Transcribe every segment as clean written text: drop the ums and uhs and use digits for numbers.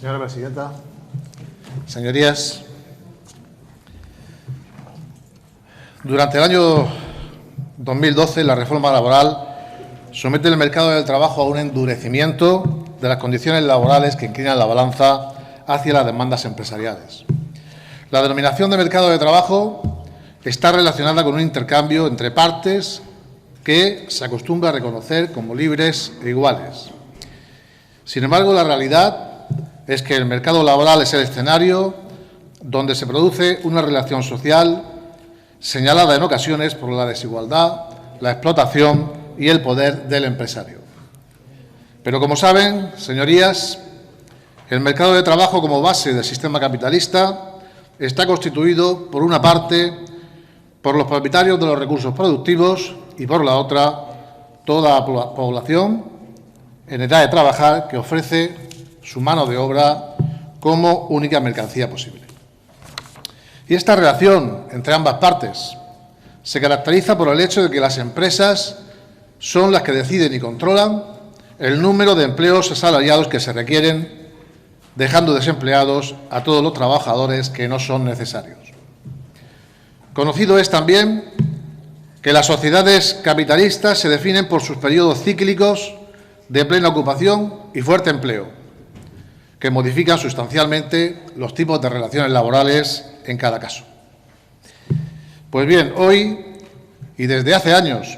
Señora presidenta, señorías, durante el año 2012 la reforma laboral somete el mercado del trabajo a un endurecimiento de las condiciones laborales que inclinan la balanza hacia las demandas empresariales. La denominación de mercado de trabajo está relacionada con un intercambio entre partes que se acostumbra a reconocer como libres e iguales. Sin embargo, la realidad es que el mercado laboral es el escenario donde se produce una relación social señalada en ocasiones por la desigualdad, la explotación y el poder del empresario. Pero, como saben, señorías, el mercado de trabajo como base del sistema capitalista está constituido, por una parte, por los propietarios de los recursos productivos y, por la otra, toda la población en edad de trabajar que ofrece su mano de obra como única mercancía posible. Y esta relación entre ambas partes se caracteriza por el hecho de que las empresas son las que deciden y controlan el número de empleos asalariados que se requieren, dejando desempleados a todos los trabajadores que no son necesarios. Conocido es también que las sociedades capitalistas se definen por sus periodos cíclicos de plena ocupación y fuerte empleo, que modifican sustancialmente los tipos de relaciones laborales en cada caso. Pues bien, hoy y desde hace años,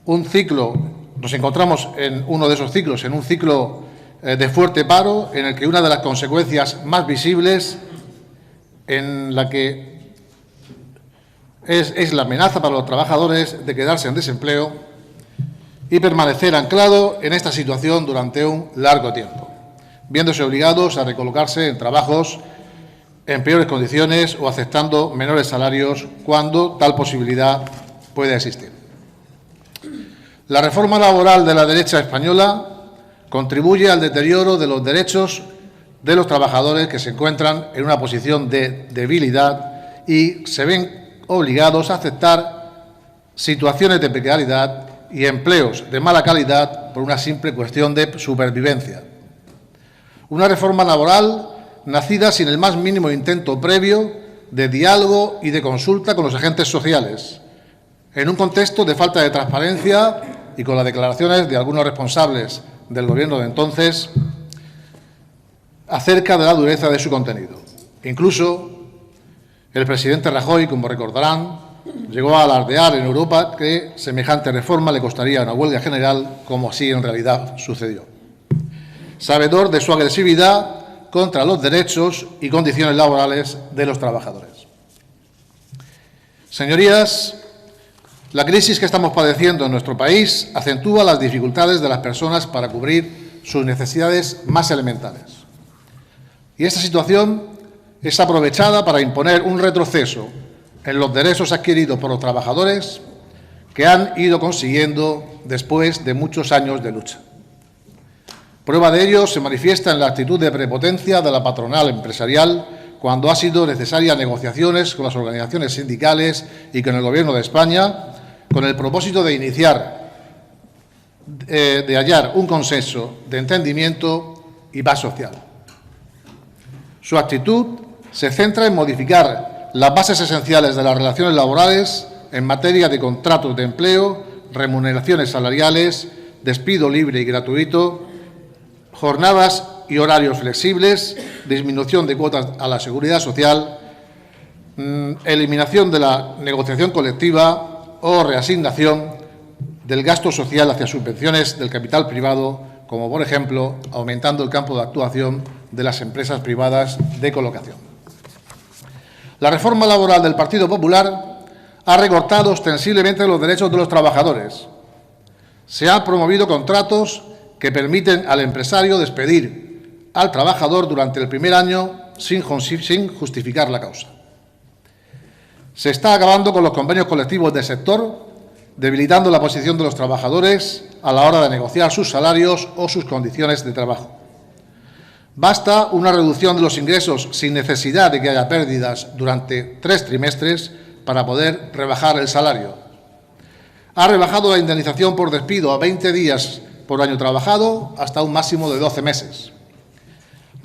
nos encontramos en uno de esos ciclos, en un ciclo de fuerte paro, en el que una de las consecuencias más visibles en la que es la amenaza para los trabajadores de quedarse en desempleo y permanecer anclado en esta situación durante un largo tiempo, viéndose obligados a recolocarse en trabajos en peores condiciones o aceptando menores salarios cuando tal posibilidad puede existir. La reforma laboral de la derecha española contribuye al deterioro de los derechos de los trabajadores que se encuentran en una posición de debilidad y se ven obligados a aceptar situaciones de precariedad y empleos de mala calidad por una simple cuestión de supervivencia. Una reforma laboral nacida sin el más mínimo intento previo de diálogo y de consulta con los agentes sociales, en un contexto de falta de transparencia y con las declaraciones de algunos responsables del Gobierno de entonces acerca de la dureza de su contenido. Incluso el presidente Rajoy, como recordarán, llegó a alardear en Europa que semejante reforma le costaría una huelga general, como así en realidad sucedió, sabedor de su agresividad contra los derechos y condiciones laborales de los trabajadores. Señorías, la crisis que estamos padeciendo en nuestro país acentúa las dificultades de las personas para cubrir sus necesidades más elementales. Y esta situación es aprovechada para imponer un retroceso en los derechos adquiridos por los trabajadores que han ido consiguiendo después de muchos años de lucha. Prueba de ello se manifiesta en la actitud de prepotencia de la patronal empresarial cuando ha sido necesaria negociaciones con las organizaciones sindicales y con el Gobierno de España con el propósito de hallar un consenso de entendimiento y paz social. Su actitud se centra en modificar las bases esenciales de las relaciones laborales en materia de contratos de empleo, remuneraciones salariales, despido libre y gratuito, jornadas y horarios flexibles, disminución de cuotas a la seguridad social, eliminación de la negociación colectiva o reasignación del gasto social hacia subvenciones del capital privado, como por ejemplo aumentando el campo de actuación de las empresas privadas de colocación. La reforma laboral del Partido Popular ha recortado ostensiblemente los derechos de los trabajadores. Se han promovido contratos que permiten al empresario despedir al trabajador durante el primer año sin justificar la causa. Se está acabando con los convenios colectivos del sector, debilitando la posición de los trabajadores a la hora de negociar sus salarios o sus condiciones de trabajo. Basta una reducción de los ingresos sin necesidad de que haya pérdidas durante 3 trimestres para poder rebajar el salario. Ha rebajado la indemnización por despido a 20 días por año trabajado hasta un máximo de 12 meses.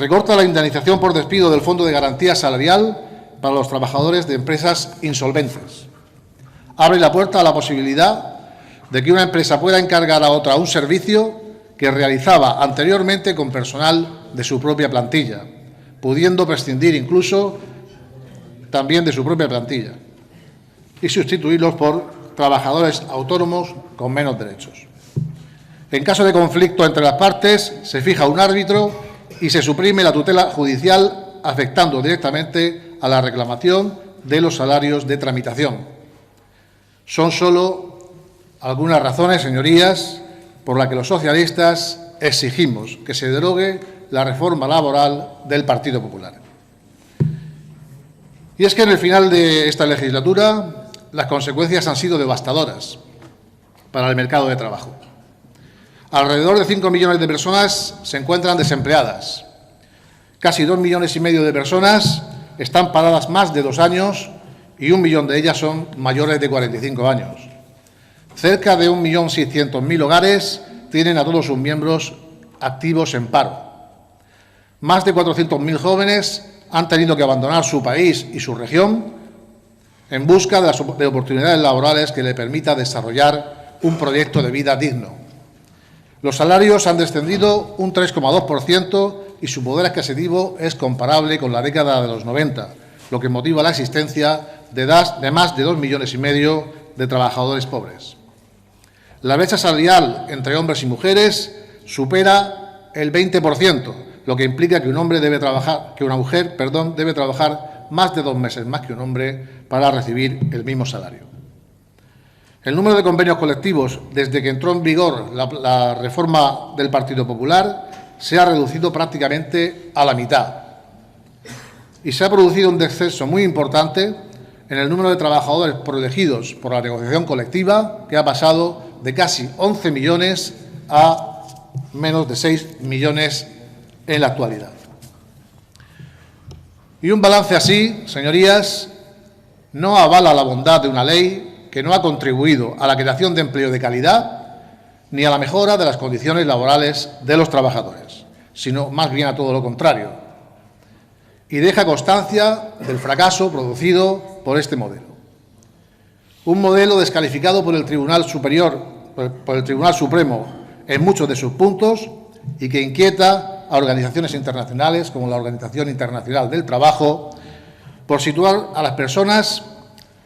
Recorta la indemnización por despido del Fondo de Garantía Salarial para los trabajadores de empresas insolventes. Abre la puerta a la posibilidad de que una empresa pueda encargar a otra un servicio que realizaba anteriormente con personal de su propia plantilla, pudiendo prescindir incluso también de su propia plantilla y sustituirlos por trabajadores autónomos con menos derechos. En caso de conflicto entre las partes, se fija un árbitro y se suprime la tutela judicial, afectando directamente a la reclamación de los salarios de tramitación. Son solo algunas razones, señorías, por las que los socialistas exigimos que se derogue la reforma laboral del Partido Popular. Y es que en el final de esta legislatura las consecuencias han sido devastadoras para el mercado de trabajo. Alrededor de 5 millones de personas se encuentran desempleadas. Casi 2,5 millones de personas están paradas más de 2 años y 1 millón de ellas son mayores de 45 años. Cerca de 1.600.000 hogares tienen a todos sus miembros activos en paro. Más de 400.000 jóvenes han tenido que abandonar su país y su región en busca de oportunidades laborales que le permita desarrollar un proyecto de vida digno. Los salarios han descendido un 3,2% y su poder adquisitivo es comparable con la década de los 90, lo que motiva la existencia de más de 2,5 millones de trabajadores pobres. La brecha salarial entre hombres y mujeres supera el 20%, lo que implica que una mujer debe trabajar más de 2 meses más que un hombre para recibir el mismo salario. El número de convenios colectivos, desde que entró en vigor la reforma del Partido Popular, se ha reducido prácticamente a la mitad. Y se ha producido un descenso muy importante en el número de trabajadores protegidos por la negociación colectiva, que ha pasado de casi 11 millones a menos de 6 millones en la actualidad. Y un balance así, señorías, no avala la bondad de una ley que no ha contribuido a la creación de empleo de calidad ni a la mejora de las condiciones laborales de los trabajadores, sino más bien a todo lo contrario, y deja constancia del fracaso producido por este modelo. Un modelo descalificado por el Tribunal Supremo en muchos de sus puntos y que inquieta a organizaciones internacionales como la Organización Internacional del Trabajo por situar a las personas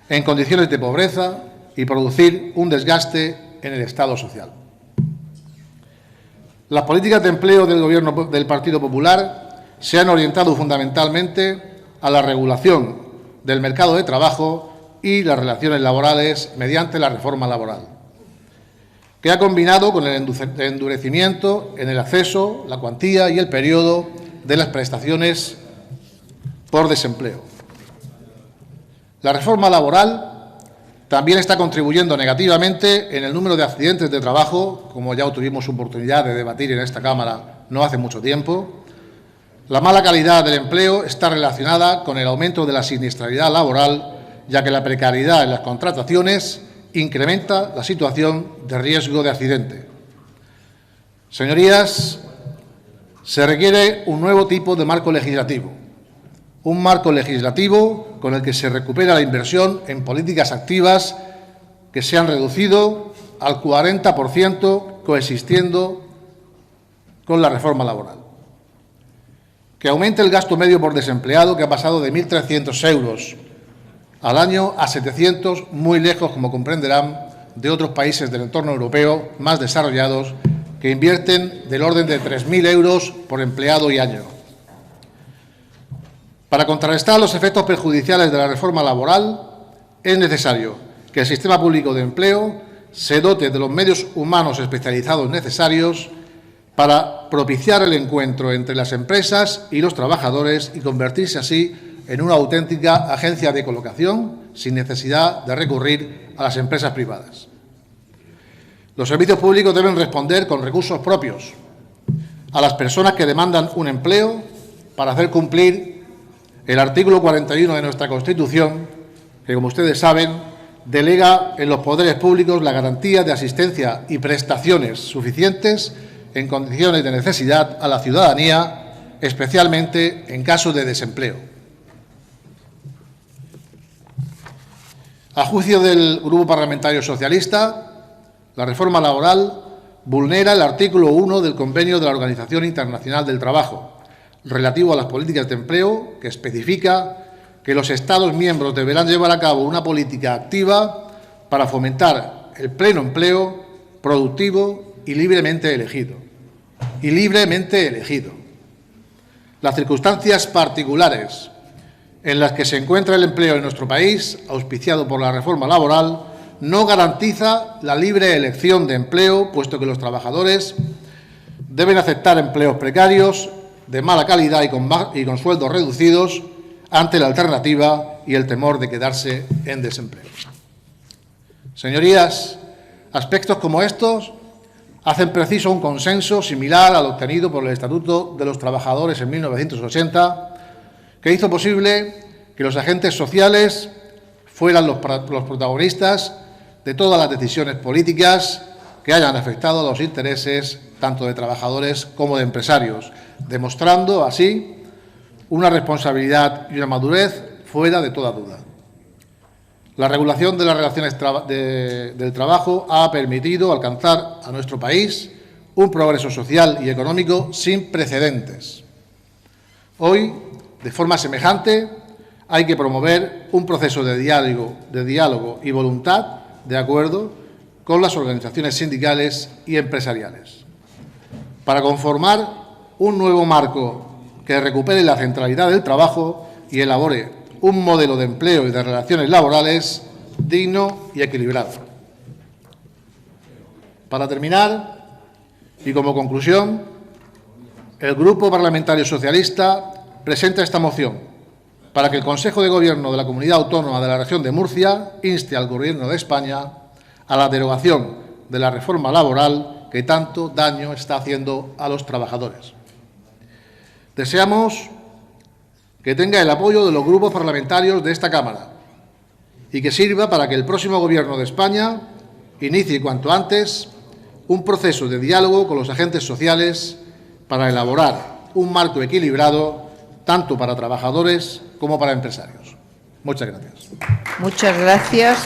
en condiciones de pobreza y producir un desgaste en el Estado social. Las políticas de empleo del Gobierno del Partido Popular se han orientado fundamentalmente a la regulación del mercado de trabajo y las relaciones laborales mediante la reforma laboral, que ha combinado con el endurecimiento en el acceso, la cuantía y el periodo de las prestaciones por desempleo. La reforma laboral también está contribuyendo negativamente en el número de accidentes de trabajo, como ya tuvimos oportunidad de debatir en esta Cámara no hace mucho tiempo. La mala calidad del empleo está relacionada con el aumento de la siniestralidad laboral, ya que la precariedad en las contrataciones incrementa la situación de riesgo de accidente. Señorías, se requiere un nuevo tipo de marco legislativo, un marco legislativo con el que se recupera la inversión en políticas activas que se han reducido al 40% coexistiendo con la reforma laboral. Que aumente el gasto medio por desempleado, que ha pasado de 1.300 euros al año a 700, muy lejos, como comprenderán, de otros países del entorno europeo más desarrollados que invierten del orden de 3.000 euros por empleado y año. Para contrarrestar los efectos perjudiciales de la reforma laboral, es necesario que el sistema público de empleo se dote de los medios humanos especializados necesarios para propiciar el encuentro entre las empresas y los trabajadores y convertirse así en una auténtica agencia de colocación sin necesidad de recurrir a las empresas privadas. Los servicios públicos deben responder con recursos propios a las personas que demandan un empleo para hacer cumplir el artículo 41 de nuestra Constitución, que, como ustedes saben, delega en los poderes públicos la garantía de asistencia y prestaciones suficientes en condiciones de necesidad a la ciudadanía especialmente en caso de desempleo. A juicio del Grupo Parlamentario Socialista, la reforma laboral vulnera el artículo 1 del Convenio de la Organización Internacional del Trabajo, relativo a las políticas de empleo, que especifica que los Estados miembros deberán llevar a cabo una política activa para fomentar el pleno empleo productivo y libremente elegido. Las circunstancias particulares en las que se encuentra el empleo en nuestro país, auspiciado por la reforma laboral, no garantiza la libre elección de empleo, puesto que los trabajadores deben aceptar empleos precarios, de mala calidad y con sueldos reducidos, ante la alternativa y el temor de quedarse en desempleo. Señorías, aspectos como estos hacen preciso un consenso similar al obtenido por el Estatuto de los Trabajadores en 1980, que hizo posible que los agentes sociales fueran los protagonistas de todas las decisiones políticas que hayan afectado a los intereses tanto de trabajadores como de empresarios, demostrando así una responsabilidad y una madurez fuera de toda duda. La regulación de las relaciones del trabajo ha permitido alcanzar a nuestro país un progreso social y económico sin precedentes. Hoy, de forma semejante, hay que promover un proceso de diálogo y voluntad de acuerdo con las organizaciones sindicales y empresariales, para conformar un nuevo marco que recupere la centralidad del trabajo y elabore un modelo de empleo y de relaciones laborales digno y equilibrado. Para terminar, y como conclusión, el Grupo Parlamentario Socialista presenta esta moción para que el Consejo de Gobierno de la Comunidad Autónoma de la Región de Murcia inste al Gobierno de España a la derogación de la reforma laboral que tanto daño está haciendo a los trabajadores. Deseamos que tenga el apoyo de los grupos parlamentarios de esta Cámara y que sirva para que el próximo Gobierno de España inicie cuanto antes un proceso de diálogo con los agentes sociales para elaborar un marco equilibrado tanto para trabajadores como para empresarios. Muchas gracias. Muchas gracias.